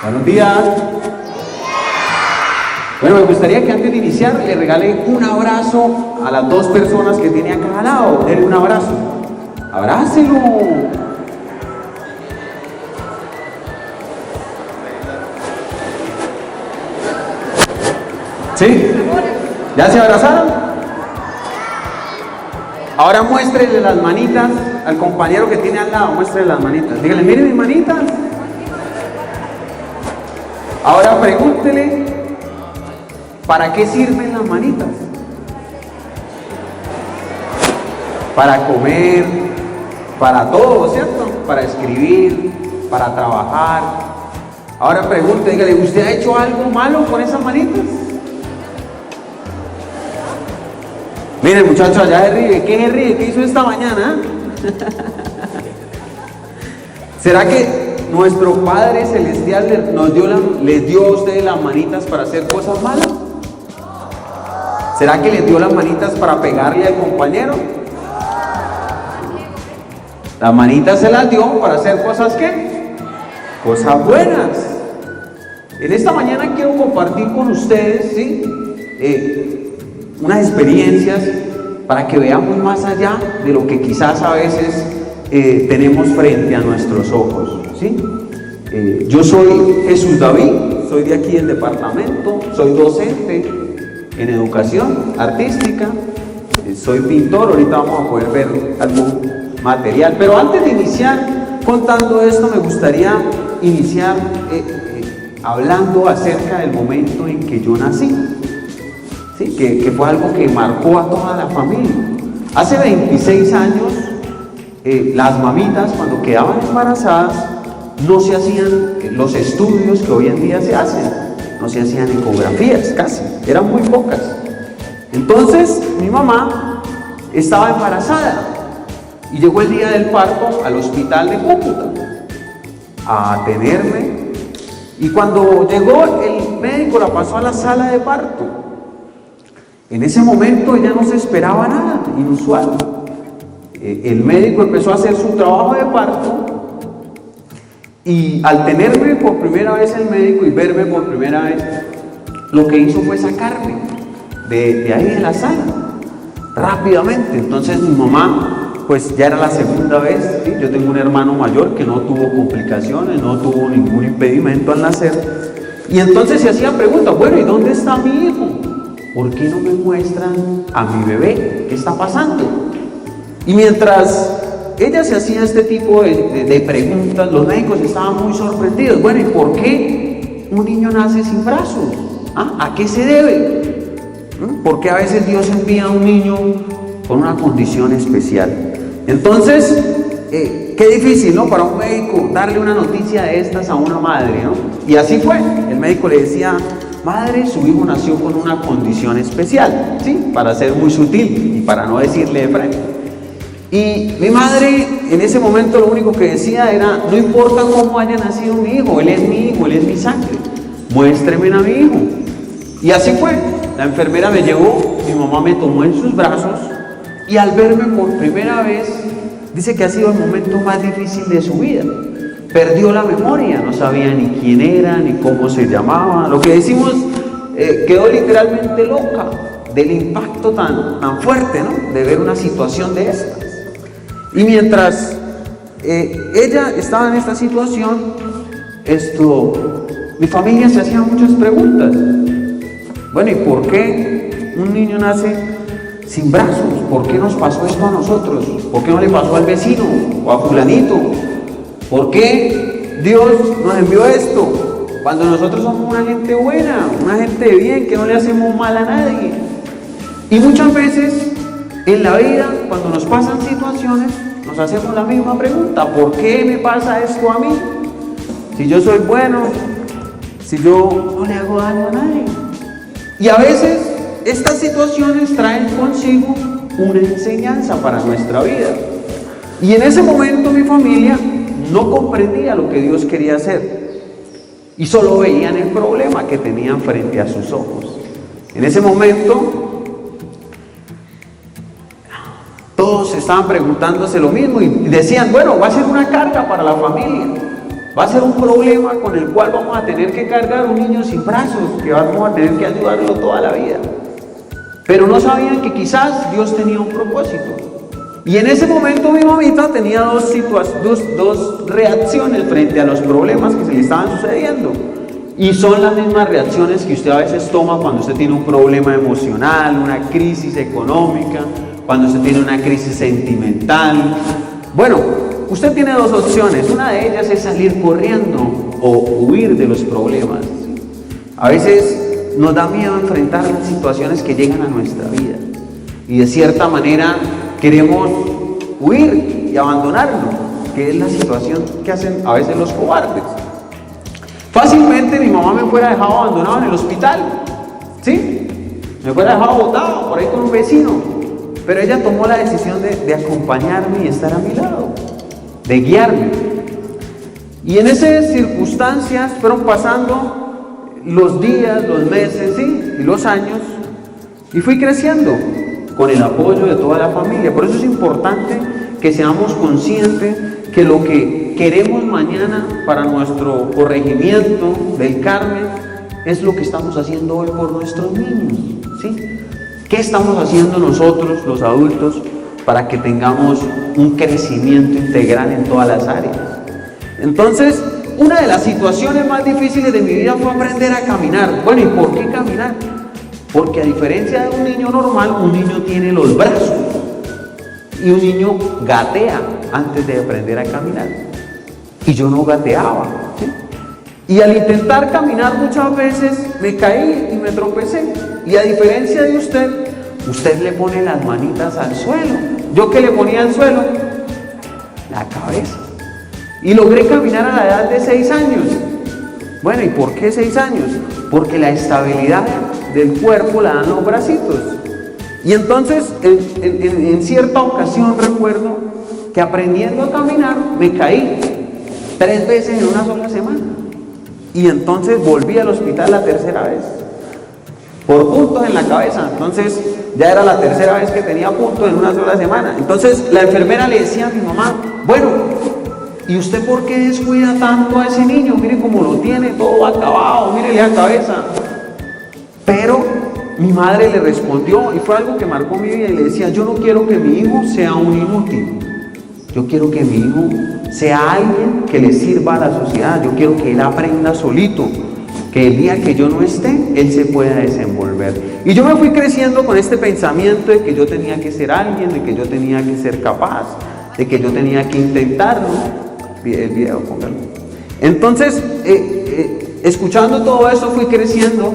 Buenos días. Bueno, me gustaría que antes de iniciar le regale un abrazo a las dos personas que tiene acá al lado. Denle un abrazo. Abrácelo. ¿Sí? ¿Ya se abrazaron? Ahora muéstrele las manitas al compañero que tiene al lado. Muéstrele las manitas. Dígale, mire mis manitas. Ahora pregúntele, ¿para qué sirven las manitas? Para comer, para todo, ¿cierto? Para escribir, para trabajar. Ahora pregunte, dígale, ¿usted ha hecho algo malo con esas manitas? Miren, muchachos, allá se ríe. ¿Qué se ríe? ¿Qué hizo esta mañana? ¿Será que nuestro Padre Celestial les dio a ustedes las manitas para hacer cosas malas? ¿Será que les dio las manitas para pegarle al compañero? Las manitas se las dio para hacer cosas ¿qué? Cosas buenas. En esta mañana quiero compartir con ustedes, ¿sí? Unas experiencias para que veamos más allá de lo que quizás a veces tenemos frente a nuestros ojos, ¿sí? Yo soy Jesús David, soy de aquí del departamento, soy docente en educación artística, soy pintor. Ahorita vamos a poder ver algún material, pero antes de iniciar contando esto me gustaría iniciar hablando acerca del momento en que yo nací, ¿sí? Que fue algo que marcó a toda la familia. Hace 26 años las mamitas, cuando quedaban embarazadas, no se hacían los estudios que hoy en día se hacen, no se hacían ecografías, casi, eran muy pocas. Entonces mi mamá estaba embarazada y llegó el día del parto al hospital de Cúcuta a atenderme, y cuando llegó el médico la pasó a la sala de parto. En ese momento ella no se esperaba nada inusual. El médico empezó a hacer su trabajo de parto, y al tenerme por primera vez el médico y verme por primera vez, lo que hizo fue sacarme de ahí de la sala rápidamente. Entonces mi mamá, pues ya era la segunda vez, ¿sí? Yo tengo un hermano mayor que no tuvo complicaciones, no tuvo ningún impedimento al nacer, y entonces se hacía preguntas, bueno, ¿y dónde está mi hijo? ¿Por qué no me muestran a mi bebé? ¿Qué está pasando? Y mientras ella se hacía este tipo de preguntas, los médicos estaban muy sorprendidos. Bueno, ¿y por qué un niño nace sin brazos? ¿A qué se debe? ¿Por qué a veces Dios envía a un niño con una condición especial? Entonces, qué difícil, ¿no? Para un médico darle una noticia de estas a una madre, ¿no? Y así fue. El médico le decía, madre, su hijo nació con una condición especial, ¿sí? Para ser muy sutil y para no decirle de frente. Y mi madre en ese momento lo único que decía era, no importa cómo haya nacido mi hijo, él es mi hijo, él es mi sangre, muéstreme a mi hijo. Y así fue. La enfermera me llevó, mi mamá me tomó en sus brazos, y al verme por primera vez, dice que ha sido el momento más difícil de su vida. Perdió la memoria, no sabía ni quién era, ni cómo se llamaba. Lo que decimos, quedó literalmente loca del impacto tan fuerte, ¿no? De ver una situación de estas. Y mientras ella estaba en esta situación, mi familia se hacía muchas preguntas. Bueno, ¿y por qué un niño nace sin brazos? ¿Por qué nos pasó esto a nosotros? ¿Por qué no le pasó al vecino o a fulanito? ¿Por qué Dios nos envió esto? Cuando nosotros somos una gente buena, una gente de bien, que no le hacemos mal a nadie. Y muchas veces en la vida, cuando nos pasan situaciones, nos hacemos la misma pregunta: ¿por qué me pasa esto a mí? Si yo soy bueno, si yo no le hago daño a nadie. Y a veces estas situaciones traen consigo una enseñanza para nuestra vida. Y en ese momento mi familia no comprendía lo que Dios quería hacer y solo veían el problema que tenían frente a sus ojos. En ese momento todos estaban preguntándose lo mismo y decían: bueno, va a ser una carga para la familia, va a ser un problema con el cual vamos a tener que cargar un niño sin brazos, que vamos a tener que ayudarlo toda la vida. Pero no sabían que quizás Dios tenía un propósito. Y en ese momento mi mamita tenía dos reacciones frente a los problemas que se le estaban sucediendo. Y son las mismas reacciones que usted a veces toma cuando usted tiene un problema emocional, una crisis económica, cuando usted tiene una crisis sentimental. Bueno, usted tiene dos opciones. Una de ellas es salir corriendo o huir de los problemas. A veces nos da miedo enfrentar las situaciones que llegan a nuestra vida. Y de cierta manera queremos huir y abandonarnos, que es la situación que hacen a veces los cobardes. Fácilmente mi mamá me fuera dejado abandonado en el hospital, ¿sí? Me fuera dejado botado por ahí con un vecino, pero ella tomó la decisión de acompañarme y estar a mi lado, de guiarme. Y en esas circunstancias fueron pasando los días, los meses, ¿sí? Y los años, y fui creciendo con el apoyo de toda la familia. Por eso es importante que seamos conscientes que lo que queremos mañana para nuestro corregimiento del Carmen es lo que estamos haciendo hoy por nuestros niños, ¿sí? ¿Qué estamos haciendo nosotros, los adultos, para que tengamos un crecimiento integral en todas las áreas? Entonces, una de las situaciones más difíciles de mi vida fue aprender a caminar. Bueno, ¿y por qué caminar? Porque a diferencia de un niño normal, un niño tiene los brazos y un niño gatea antes de aprender a caminar. Y yo no gateaba, ¿sí? Y al intentar caminar muchas veces me caí y me tropecé. Y a diferencia de usted le pone las manitas al suelo. ¿Yo qué le ponía al suelo? La cabeza. Y logré caminar a la edad de 6 años. Bueno, ¿y por qué 6 años? Porque la estabilidad del cuerpo la dan los bracitos. Y entonces en cierta ocasión recuerdo que aprendiendo a caminar me caí 3 veces en una sola semana. Y entonces volví al hospital la tercera vez por puntos en la cabeza. Entonces ya era la tercera vez que tenía puntos en una sola semana. Entonces la enfermera le decía a mi mamá: bueno, ¿y usted por qué descuida tanto a ese niño? Mire cómo lo tiene todo acabado, mírele la cabeza. Pero mi madre le respondió, y fue algo que marcó mi vida, y le decía: yo no quiero que mi hijo sea un inútil. Yo quiero que mi hijo sea alguien que le sirva a la sociedad. Yo quiero que él aprenda solito, que el día que yo no esté, él se pueda desenvolver. Y yo me fui creciendo con este pensamiento de que yo tenía que ser alguien, de que yo tenía que ser capaz, de que yo tenía que intentarlo. El video, póngalo. Entonces, escuchando todo eso, fui creciendo.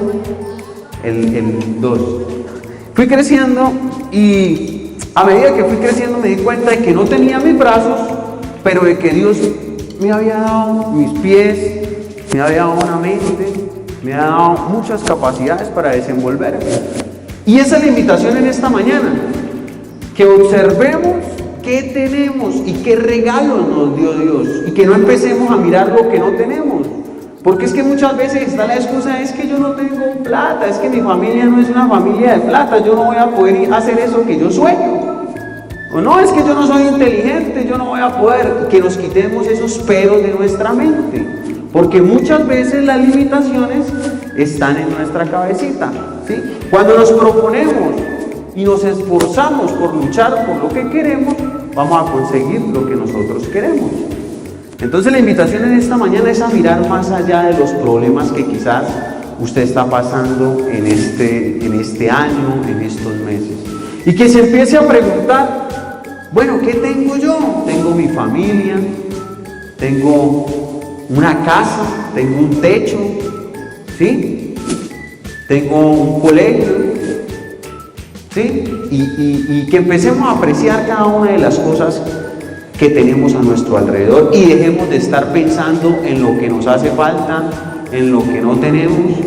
El 2. Fui creciendo y a medida que fui creciendo me di cuenta de que no tenía mis brazos, pero de que Dios me había dado mis pies, me había dado una mente, me había dado muchas capacidades para desenvolverme. Y esa es la invitación en esta mañana, que observemos qué tenemos y qué regalos nos dio Dios, y que no empecemos a mirar lo que no tenemos. Porque es que muchas veces está la excusa: es que yo no tengo plata, es que mi familia no es una familia de plata, yo no voy a poder hacer eso que yo sueño. O no, es que yo no soy inteligente, yo no voy a poder. Que nos quitemos esos peros de nuestra mente. Porque muchas veces las limitaciones están en nuestra cabecita, ¿sí? Cuando nos proponemos y nos esforzamos por luchar por lo que queremos, vamos a conseguir lo que nosotros queremos. Entonces la invitación en esta mañana es a mirar más allá de los problemas que quizás usted está pasando en este año, en estos meses. Y que se empiece a preguntar, bueno, ¿qué tengo yo? Tengo mi familia, tengo una casa, tengo un techo, ¿sí? Tengo un colegio, ¿sí? Y que empecemos a apreciar cada una de las cosas que tenemos a nuestro alrededor y dejemos de estar pensando en lo que nos hace falta, en lo que no tenemos.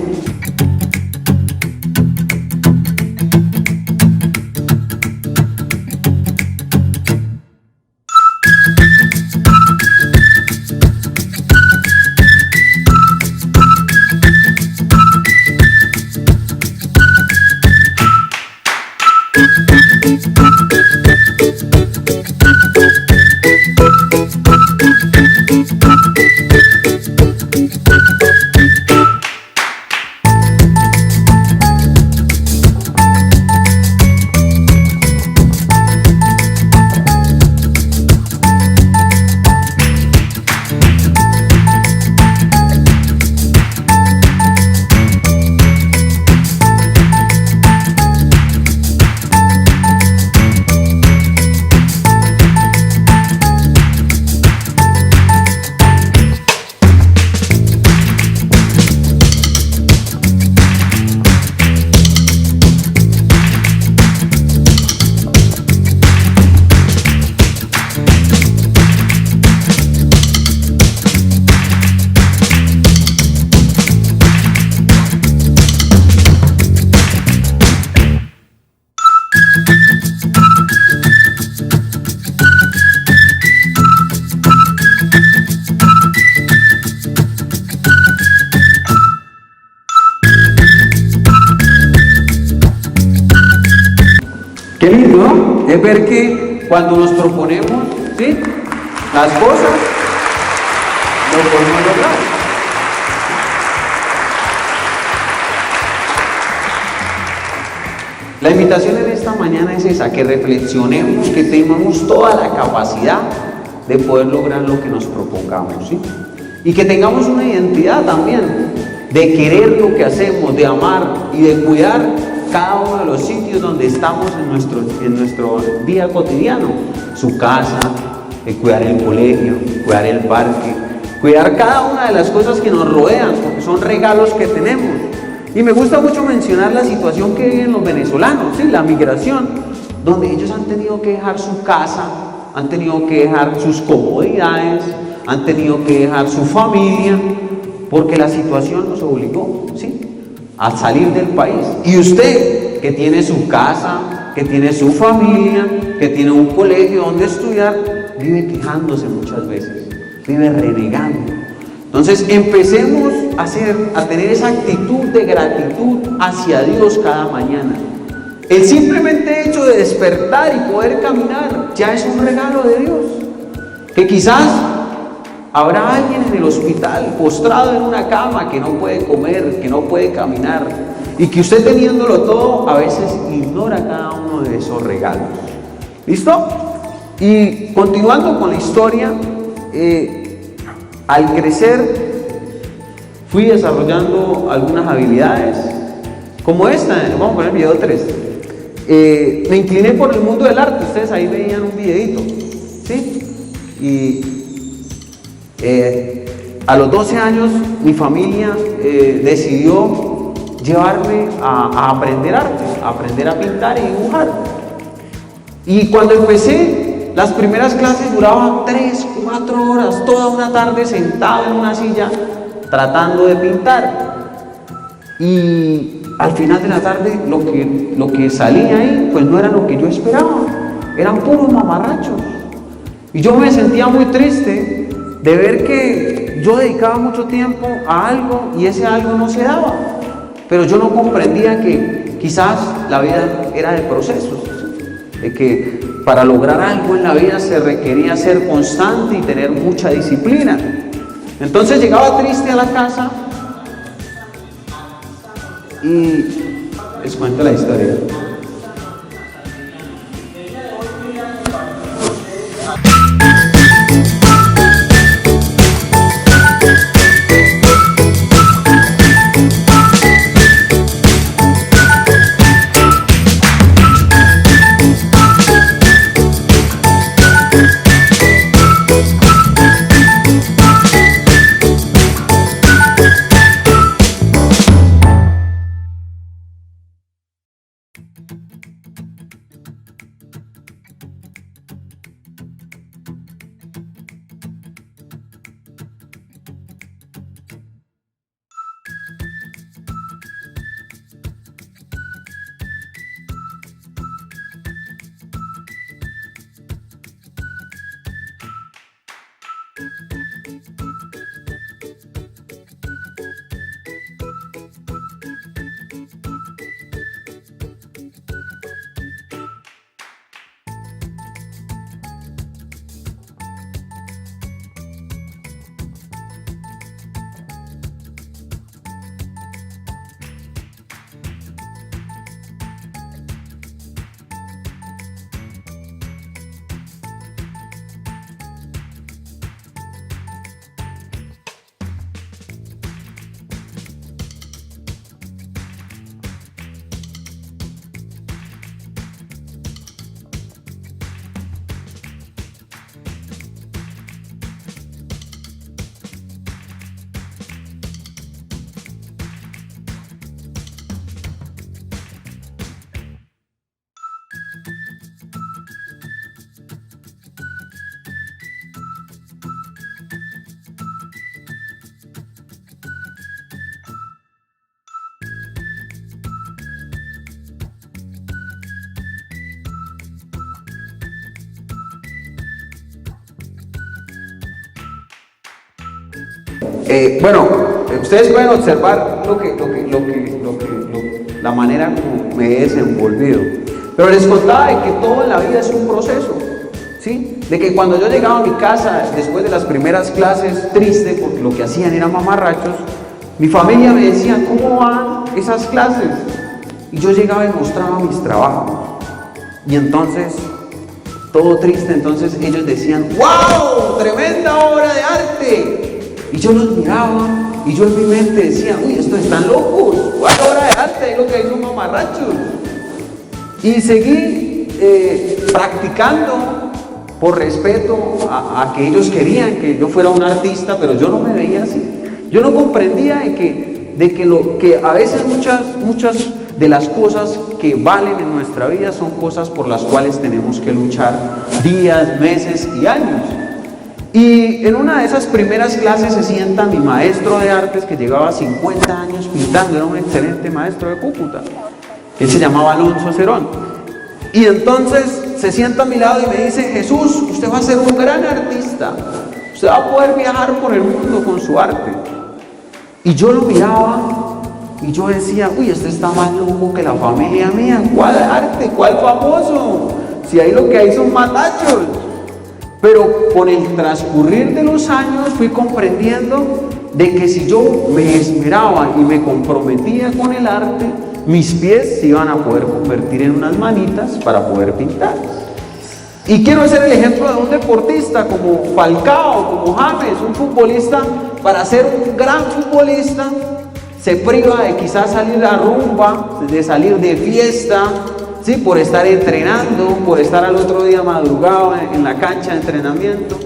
Qué lindo, ¿no? Es ver que cuando nos proponemos, ¿sí?, las cosas, lo podemos lograr. La invitación en esta mañana es esa, que reflexionemos, que tengamos toda la capacidad de poder lograr lo que nos propongamos, ¿sí? Y que tengamos una identidad también, de querer lo que hacemos, de amar y de cuidar cada uno de los sitios donde estamos en nuestro día cotidiano, su casa, cuidar el colegio, cuidar el parque, cuidar cada una de las cosas que nos rodean, porque son regalos que tenemos. Y me gusta mucho mencionar la situación que viven los venezolanos, ¿sí?, la migración, donde ellos han tenido que dejar su casa, han tenido que dejar sus comodidades, han tenido que dejar su familia, porque la situación nos obligó, ¿sí?, a salir del país. Y usted, que tiene su casa, que tiene su familia, que tiene un colegio donde estudiar, vive quejándose muchas veces, vive renegando. Entonces empecemos a tener esa actitud de gratitud hacia Dios cada mañana. El simplemente hecho de despertar y poder caminar ya es un regalo de Dios. Que quizás habrá alguien en el hospital postrado en una cama que no puede comer, que no puede caminar, y que usted, teniéndolo todo, a veces ignora cada uno de esos regalos. ¿Listo? Y continuando con la historia, al crecer fui desarrollando algunas habilidades como esta. Vamos a poner el video 3. Me incliné por el mundo del arte. Ustedes ahí veían un videito, ¿sí? Y a los 12 años mi familia decidió llevarme a aprender arte, a aprender a pintar y dibujar. Y cuando empecé, las primeras clases duraban 3, 4 horas, toda una tarde sentado en una silla tratando de pintar. Y al final de la tarde lo que salía ahí pues no era lo que yo esperaba, eran puros mamarrachos. Y yo me sentía muy triste de ver que yo dedicaba mucho tiempo a algo y ese algo no se daba. Pero yo no comprendía que quizás la vida era de procesos, ¿sí?, de que para lograr algo en la vida se requería ser constante y tener mucha disciplina. Entonces llegaba triste a la casa y les cuento la historia. Bueno, ustedes pueden observar la manera como me he desenvolvido. Pero les contaba de que todo en la vida es un proceso, ¿sí? De que cuando yo llegaba a mi casa, después de las primeras clases, triste, porque lo que hacían era mamarrachos, mi familia me decía, ¿cómo van esas clases? Y yo llegaba y mostraba mis trabajos. Y entonces, todo triste, entonces ellos decían, ¡wow! ¡Tremenda obra de arte! Y yo los miraba y yo en mi mente decía, uy, estos están locos, ¿cuál obra de arte? Es lo que hay son mamarrachos. Y seguí practicando por respeto a que ellos querían que yo fuera un artista, pero yo no me veía así. Yo no comprendía que a veces muchas de las cosas que valen en nuestra vida son cosas por las cuales tenemos que luchar días, meses y años. Y en una de esas primeras clases se sienta mi maestro de artes que llevaba 50 años pintando, era un excelente maestro de Cúcuta. Él se llamaba Alonso Cerón. Y entonces se sienta a mi lado y me dice, Jesús, usted va a ser un gran artista, usted va a poder viajar por el mundo con su arte. Y yo lo miraba y yo decía, uy, este está más loco que la familia mía, ¿cuál arte? ¿Cuál famoso? Si ahí lo que hay son matachos. Pero con el transcurrir de los años fui comprendiendo de que si yo me esmeraba y me comprometía con el arte, mis pies se iban a poder convertir en unas manitas para poder pintar. Y quiero hacer el ejemplo de un deportista como Falcao, como James, un futbolista. Para ser un gran futbolista se priva de quizás salir a rumba, de salir de fiesta, ¿sí? Por estar entrenando, por estar al otro día madrugado en la cancha de entrenamiento.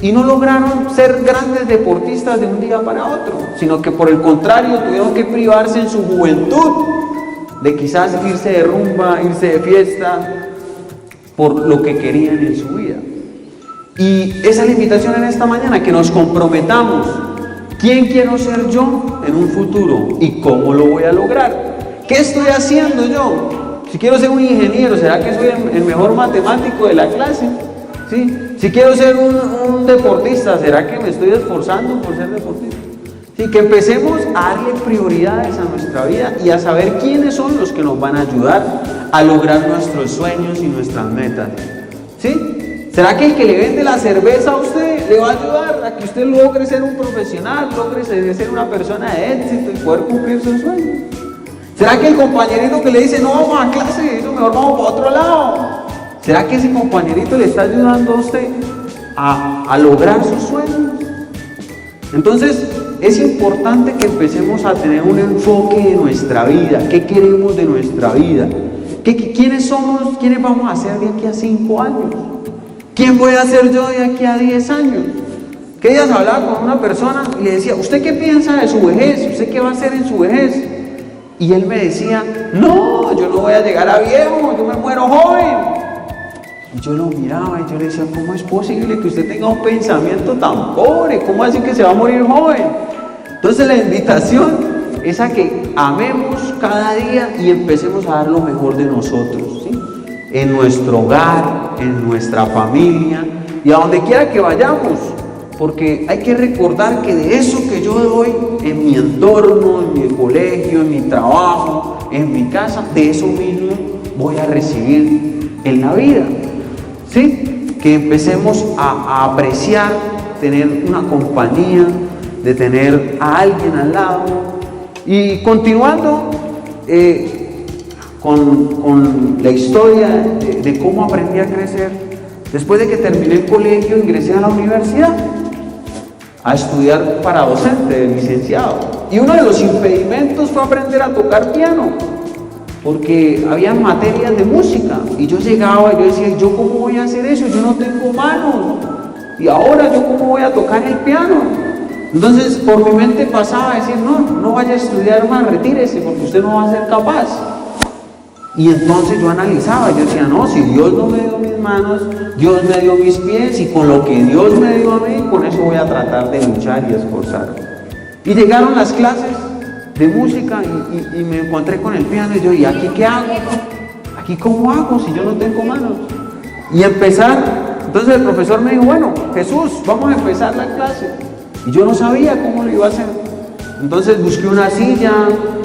Y no lograron ser grandes deportistas de un día para otro, sino que por el contrario tuvieron que privarse en su juventud de quizás irse de rumba, irse de fiesta, por lo que querían en su vida. Y esa es la invitación en esta mañana, que nos comprometamos. ¿Quién quiero ser yo en un futuro? ¿Y cómo lo voy a lograr? ¿Qué estoy haciendo yo? Si quiero ser un ingeniero, ¿será que soy el mejor matemático de la clase? ¿Sí? Si quiero ser un deportista, ¿será que me estoy esforzando por ser deportista? Sí, que empecemos a darle prioridades a nuestra vida y a saber quiénes son los que nos van a ayudar a lograr nuestros sueños y nuestras metas. ¿Sí? ¿Será que el que le vende la cerveza a usted le va a ayudar a que usted logre ser un profesional, logre ser una persona de éxito y poder cumplir sus sueños? ¿Será que el compañerito que le dice, no vamos a clase, eso mejor vamos para otro lado? ¿Será que ese compañerito le está ayudando a usted a lograr sus sueños? Entonces, es importante que empecemos a tener un enfoque de nuestra vida. ¿Qué queremos de nuestra vida? ¿Quiénes somos? ¿Quiénes vamos a ser de aquí a 5 años? ¿Quién voy a ser yo de aquí a 10 años? Que días hablaba con una persona y le decía, ¿usted qué piensa de su vejez? ¿Usted qué va a hacer en su vejez? Y él me decía, no, yo no voy a llegar a viejo, yo me muero joven. Y yo lo miraba y yo le decía, ¿cómo es posible que usted tenga un pensamiento tan pobre? ¿Cómo así que se va a morir joven? Entonces la invitación es a que amemos cada día y empecemos a dar lo mejor de nosotros, ¿sí? En nuestro hogar, en nuestra familia y a donde quiera que vayamos. porque hay que recordar que de eso que yo doy en mi entorno, en mi colegio, en mi trabajo, en mi casa, de eso mismo voy a recibir en la vida, ¿sí? Que empecemos a apreciar tener una compañía, de tener a alguien al lado. Y continuando con la historia de cómo aprendí a crecer, después de que terminé el colegio, ingresé a la universidad a estudiar para docente, de licenciado. Y uno de los impedimentos fue aprender a tocar piano, porque había materias de música, y yo llegaba y yo decía, ¿yo cómo voy a hacer eso? Yo no tengo manos, y ahora ¿yo cómo voy a tocar el piano? Entonces por mi mente pasaba a decir, no vaya a estudiar más, retírese, porque usted no va a ser capaz. Y entonces yo analizaba, yo decía, no, si Dios no me dio mis manos, Dios me dio mis pies, y con lo que Dios me dio a mí, con eso voy a tratar de luchar y esforzar. Y llegaron las clases de música y me encontré con el piano, y yo, ¿y aquí qué hago? ¿Aquí cómo hago si yo no tengo manos? Y entonces el profesor me dijo, bueno, Jesús, vamos a empezar la clase. Y yo no sabía cómo lo iba a hacer. Entonces busqué una silla,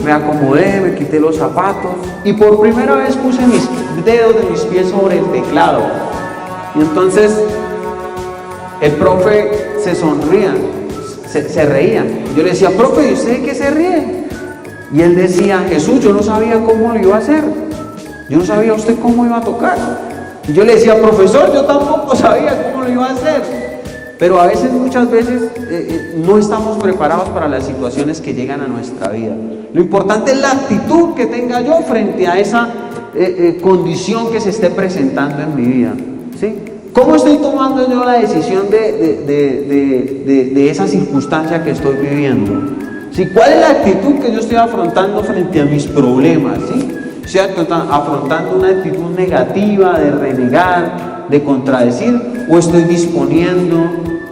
me acomodé, me quité los zapatos y por primera vez puse mis dedos de mis pies sobre el teclado. Y entonces el profe se sonría, se reía. Yo le decía, profe, ¿y usted de qué se ríe? Y él decía, Jesús, yo no sabía cómo lo iba a hacer. Yo no sabía usted cómo iba a tocar. Y yo le decía, profesor, yo tampoco sabía cómo lo iba a hacer. Pero a veces, muchas veces, no estamos preparados para las situaciones que llegan a nuestra vida. Lo importante es la actitud que tenga yo frente a esa condición que se esté presentando en mi vida, ¿sí? ¿Cómo estoy tomando yo la decisión de esa circunstancia que estoy viviendo? ¿Sí? ¿Cuál es la actitud que yo estoy afrontando frente a mis problemas? ¿Sí? ¿Cierto? ¿Afrontando una actitud negativa, de renegar, de contradecir? ¿O estoy disponiendo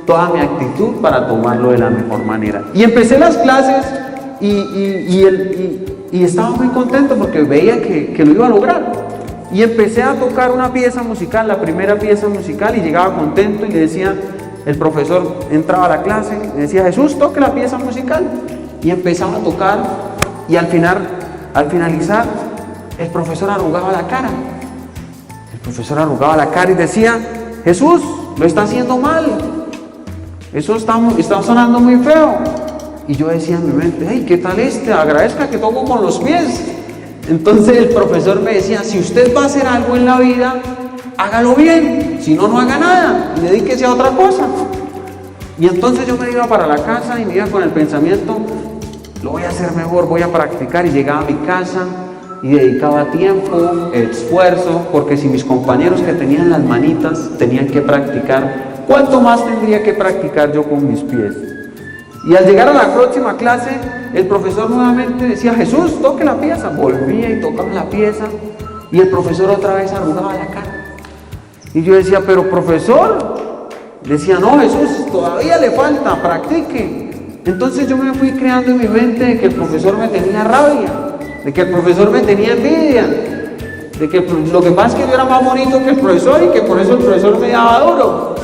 toda mi actitud para tomarlo de la mejor manera? Y empecé las clases y estaba muy contento porque veía que lo iba a lograr. Y empecé a tocar una pieza musical, la primera pieza musical, y llegaba contento y le decía, el profesor entraba a la clase, me decía, Jesús, toque la pieza musical. Y empezaba a tocar y al finalizar, el profesor arrugaba la cara. El profesor arrugaba la cara y decía, Jesús, lo está haciendo mal. Eso está sonando muy feo. Y yo decía en mi mente, hey, ¿qué tal agradezca que toco con los pies. Entonces el profesor me decía, si usted va a hacer algo en la vida, hágalo bien, si no, no haga nada y dedíquese a otra cosa. Y entonces yo me iba para la casa y me iba con el pensamiento, lo voy a hacer mejor, voy a practicar, y llegaba a mi casa y dedicaba tiempo, esfuerzo, porque si mis compañeros que tenían las manitas tenían que practicar, ¿cuánto más tendría que practicar yo con mis pies? Y al llegar a la próxima clase, el profesor nuevamente decía, Jesús, toque la pieza. Volvía y tocaba la pieza y el profesor otra vez arrugaba la cara. Y yo decía, pero profesor, decía, no, Jesús, todavía le falta, practique. Entonces yo me fui creando en mi mente de que el profesor me tenía rabia, de que el profesor me tenía envidia, de que lo que pasa es que yo era más bonito que el profesor y que por eso el profesor me daba duro.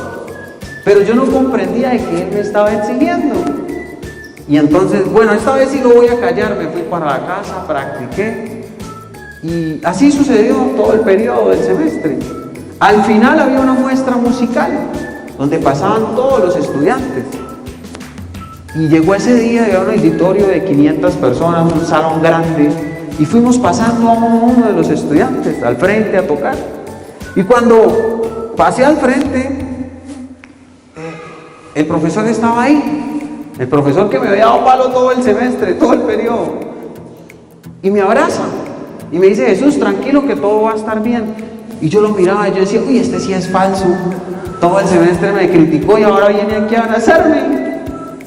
Pero yo no comprendía de que él me estaba exigiendo. Y entonces, bueno, esta vez sí lo voy a callar, me fui para la casa, practiqué. Y así sucedió todo el periodo del semestre. Al final había una muestra musical, donde pasaban todos los estudiantes. Y llegó ese día, había un auditorio de 500 personas, un salón grande, y fuimos pasando a uno de los estudiantes, al frente a tocar. Y cuando pasé al frente, el profesor estaba ahí. El profesor que me había dado palo todo el semestre, todo el periodo. Y me abraza. Y me dice, Jesús, tranquilo que todo va a estar bien. Y yo lo miraba y yo decía, uy, este sí es falso. Todo el semestre me criticó y ahora viene aquí a abrazarme.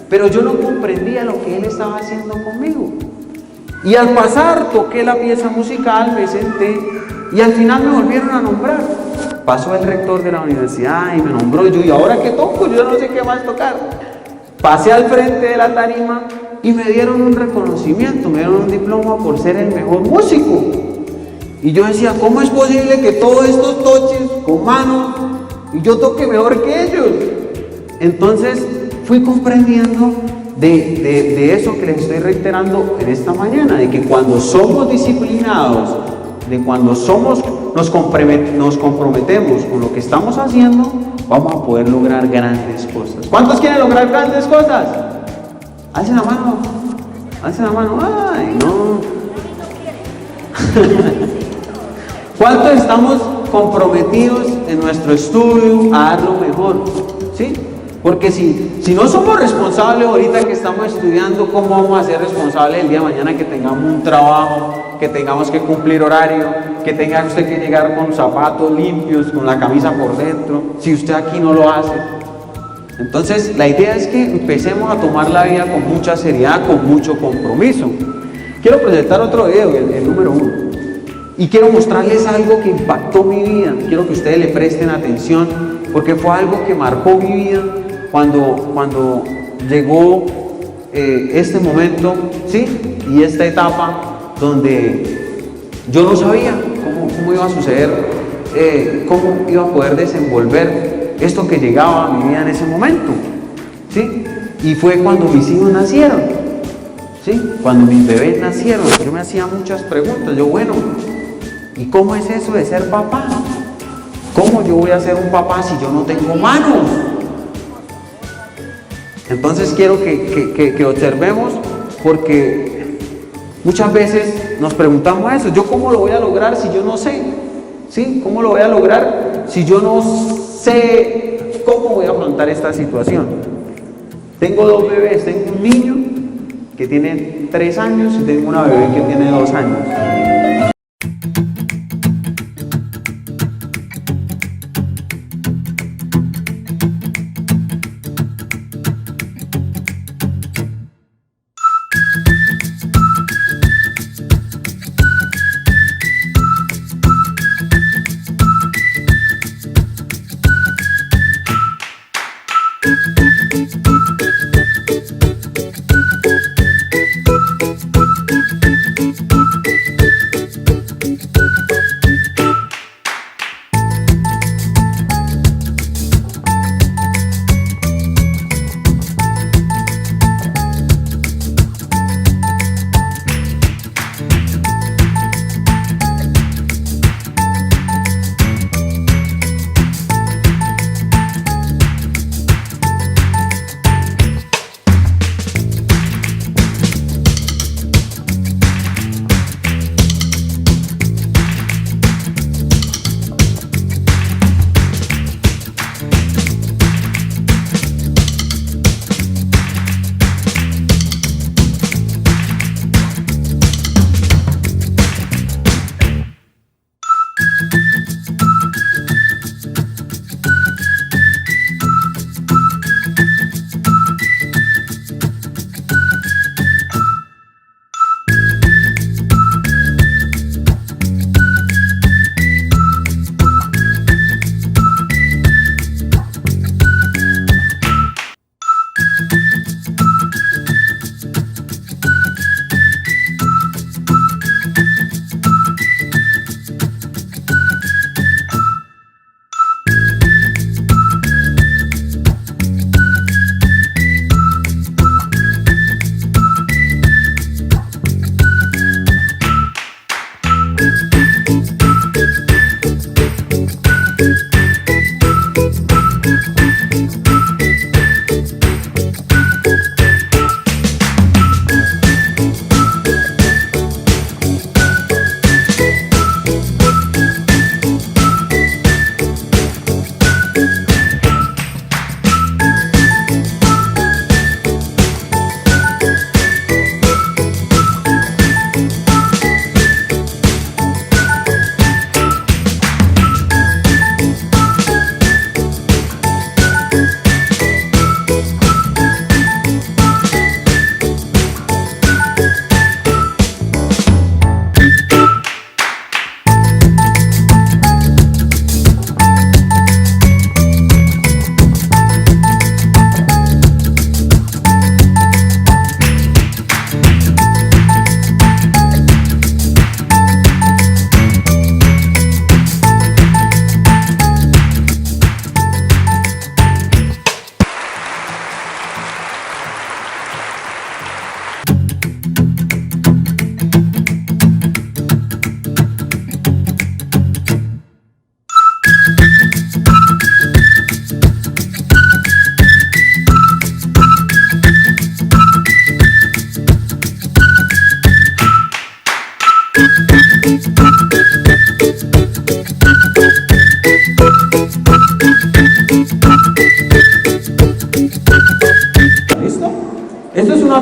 Pero yo no comprendía lo que él estaba haciendo conmigo. Y al pasar, toqué la pieza musical, me senté y al final me volvieron a nombrar. Pasó el rector de la universidad y me nombró. Y yo, ¿y ahora qué toco? Yo no sé qué más tocar. Pasé al frente de la tarima y me dieron un reconocimiento, me dieron un diploma por ser el mejor músico. Y yo decía, ¿cómo es posible que todos estos toches con manos y yo toque mejor que ellos? Entonces fui comprendiendo de eso que les estoy reiterando en esta mañana, de que cuando somos disciplinados, de cuando nos comprometemos con lo que estamos haciendo, vamos a poder lograr grandes cosas. ¿Cuántos quieren lograr grandes cosas? Alcen la mano. Alcen la mano. Ay, no. ¿Cuántos estamos comprometidos en nuestro estudio a dar lo mejor? ¿Sí? Porque si no somos responsables ahorita que estamos estudiando, ¿cómo vamos a ser responsables el día de mañana que tengamos un trabajo, que tengamos que cumplir horario, que tenga usted que llegar con zapatos limpios, con la camisa por dentro, si usted aquí no lo hace? Entonces, la idea es que empecemos a tomar la vida con mucha seriedad, con mucho compromiso. Quiero presentar otro video, el número 1. Y quiero mostrarles algo que impactó mi vida. Quiero que ustedes le presten atención, porque fue algo que marcó mi vida cuando llegó este momento, ¿sí? Y esta etapa donde yo no sabía cómo iba a suceder, cómo iba a poder desenvolver esto que llegaba a mi vida en ese momento, ¿sí? Y fue cuando mis hijos nacieron, ¿sí? Cuando mis bebés nacieron, yo me hacía muchas preguntas. Yo, bueno, ¿y cómo es eso de ser papá? ¿Cómo yo voy a ser un papá si yo no tengo manos? Entonces quiero que observemos, porque muchas veces nos preguntamos eso. ¿Yo cómo lo voy a lograr si yo no sé? ¿Sí? ¿Cómo lo voy a lograr si yo no sé cómo voy a afrontar esta situación? Tengo 2 bebés, tengo un niño que tiene 3 años y tengo una bebé que tiene 2 años.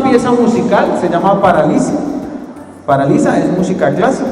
pieza musical, se llama Paraliza. Paraliza es música clásica.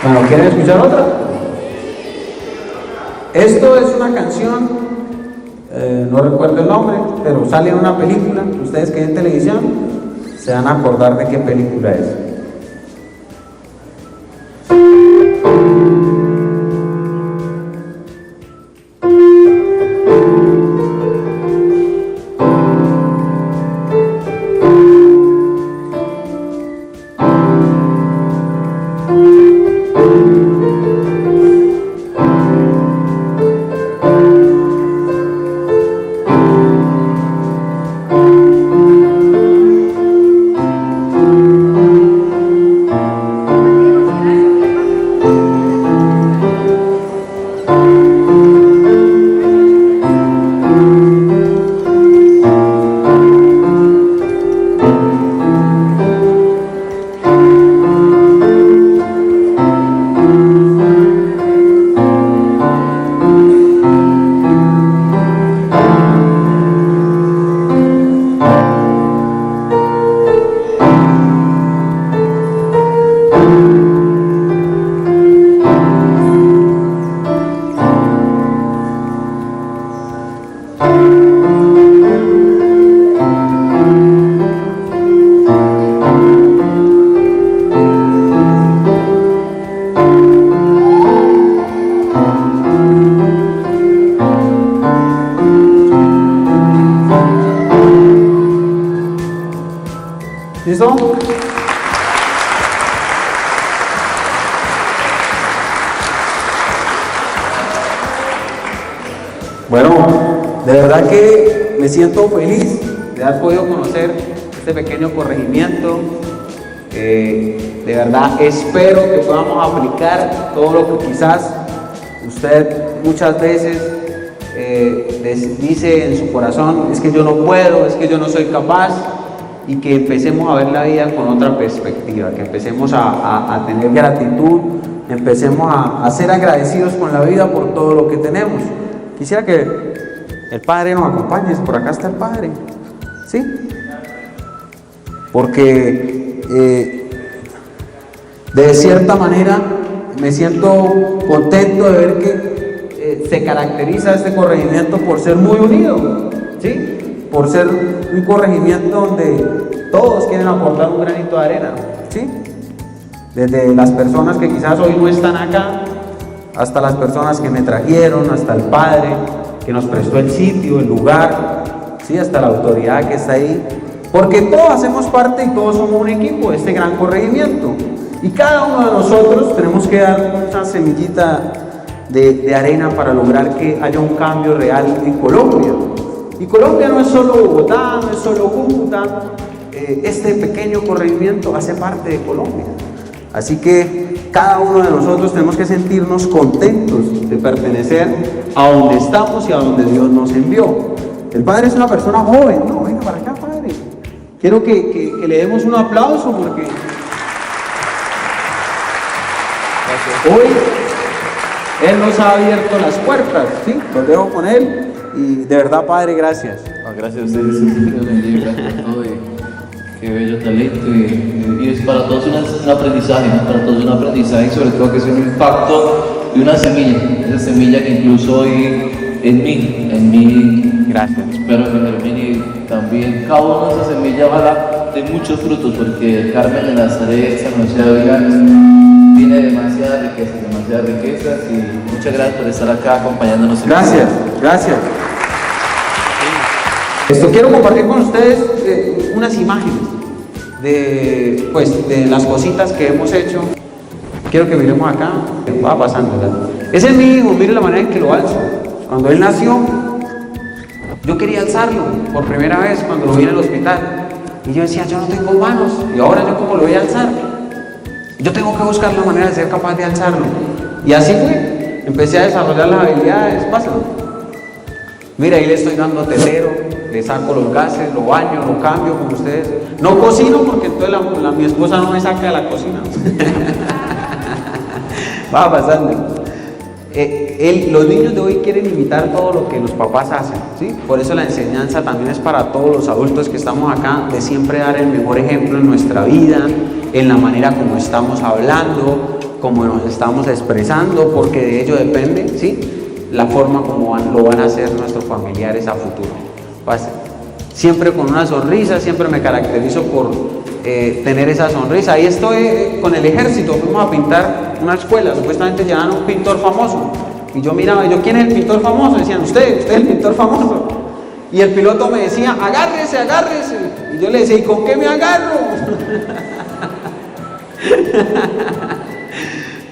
Bueno, ¿quieren escuchar otra? Esto es una canción, no recuerdo el nombre, pero sale en una película. Ustedes que ven televisión se van a acordar de qué película es. ¿Listo? Bueno, de verdad que me siento feliz de haber podido conocer este pequeño corregimiento. De verdad espero que podamos aplicar todo lo que quizás usted muchas veces dice en su corazón: es que yo no puedo, es que yo no soy capaz. Y que empecemos a ver la vida con otra perspectiva, que empecemos a tener gratitud, empecemos a ser agradecidos con la vida por todo lo que tenemos. Quisiera que el Padre nos acompañe. Por acá está el Padre, ¿sí? Porque de cierta manera me siento contento de ver que se caracteriza este corregimiento por ser muy unido, ¿sí? Por ser un corregimiento donde todos quieren aportar un granito de arena, ¿sí? Desde las personas que quizás hoy no están acá, hasta las personas que me trajeron, hasta el Padre que nos prestó el sitio, el lugar, ¿sí? Hasta la autoridad que está ahí, porque todos hacemos parte y todos somos un equipo de este gran corregimiento, y cada uno de nosotros tenemos que dar una semillita de arena para lograr que haya un cambio real en Colombia. Y Colombia no es solo Bogotá, no es solo Cúcuta. Este pequeño corregimiento hace parte de Colombia. Así que cada uno de nosotros tenemos que sentirnos contentos de pertenecer a donde estamos y a donde Dios nos envió. El Padre es una persona joven. No, venga para acá, Padre. Quiero que le demos un aplauso porque hoy Él nos ha abierto las puertas, ¿sí? Los dejo con Él. Y de verdad, Padre, gracias. No, gracias a ustedes, Dios bendiga, gracias por todo. Qué bello talento. Y es para todos un aprendizaje, ¿no? Para todos un aprendizaje, y sobre todo que es un impacto de una semilla. Esa semilla que incluso hoy en mí, gracias. Espero que termine también cada uno de esa semilla ojalá de muchos frutos, porque Carmen de Nazaret, San José de Ávila, tiene demasiadas riquezas y muchas gracias por estar acá acompañándonos. Gracias, gracias. Quiero compartir con ustedes unas imágenes de las cositas que hemos hecho. Quiero que miremos acá, va pasando, ¿verdad? Ese es mi hijo, mire la manera en que lo alzo. Cuando él nació, yo quería alzarlo por primera vez cuando lo vi en el hospital. Y yo decía, yo no tengo manos, y ahora yo cómo lo voy a alzar. Yo tengo que buscar la manera de ser capaz de alzarlo. Y así fue, empecé a desarrollar las habilidades. Pásalo. Mira, ahí le estoy dando telero, le saco los gases, lo baño, lo cambio con ustedes. No cocino porque entonces mi esposa no me saca de la cocina. Va pasando. Los niños de hoy quieren imitar todo lo que los papás hacen, ¿sí? Por eso la enseñanza también es para todos los adultos que estamos acá, de siempre dar el mejor ejemplo en nuestra vida, en la manera como estamos hablando, como nos estamos expresando, porque de ello depende, ¿sí?, la forma como lo van a hacer nuestros familiares a futuro. Siempre con una sonrisa, siempre me caracterizo por tener esa sonrisa. Ahí estoy con el ejército, fuimos a pintar una escuela, supuestamente llevaban un pintor famoso. Y yo miraba, ¿quién es el pintor famoso? Decían, usted es el pintor famoso. Y el piloto me decía, agárrese, agárrese. Y yo le decía, ¿y con qué me agarro?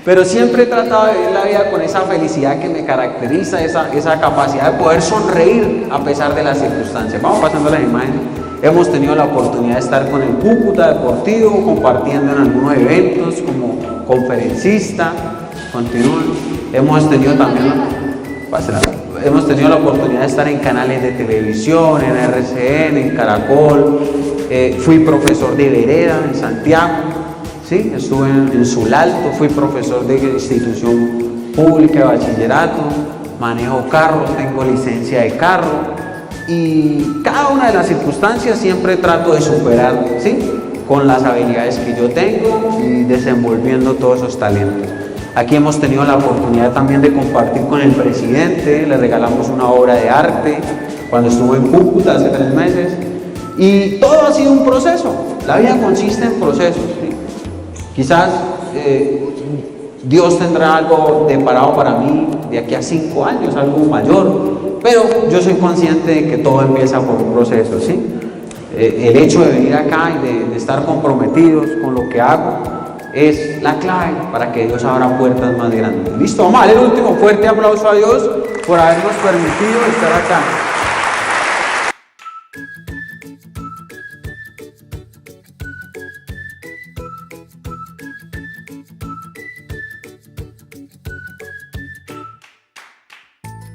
Pero siempre he tratado de vivir la vida con esa felicidad que me caracteriza, esa capacidad de poder sonreír a pesar de las circunstancias. Vamos pasando las imágenes. Hemos tenido la oportunidad de estar con el Cúcuta Deportivo, compartiendo en algunos eventos como conferencista. Continúen. Hemos tenido la oportunidad de estar en canales de televisión, en RCN, en Caracol. Fui profesor de vereda en Santiago. ¿Sí? Estuve en Sulalto, fui profesor de institución pública de bachillerato, manejo carros, tengo licencia de carro y cada una de las circunstancias siempre trato de superar, ¿sí?, con las habilidades que yo tengo y desenvolviendo todos esos talentos. Aquí hemos tenido la oportunidad también de compartir con el presidente, le regalamos una obra de arte cuando estuvo en Cúcuta hace 3 meses y todo ha sido un proceso, la vida consiste en procesos, ¿sí? Quizás Dios tendrá algo deparado para mí de aquí a 5 años, algo mayor, pero yo soy consciente de que todo empieza por un proceso, ¿sí? El hecho de venir acá y de estar comprometidos con lo que hago es la clave para que Dios abra puertas más grandes. Listo, vamos a darle el último fuerte aplauso a Dios por habernos permitido estar acá.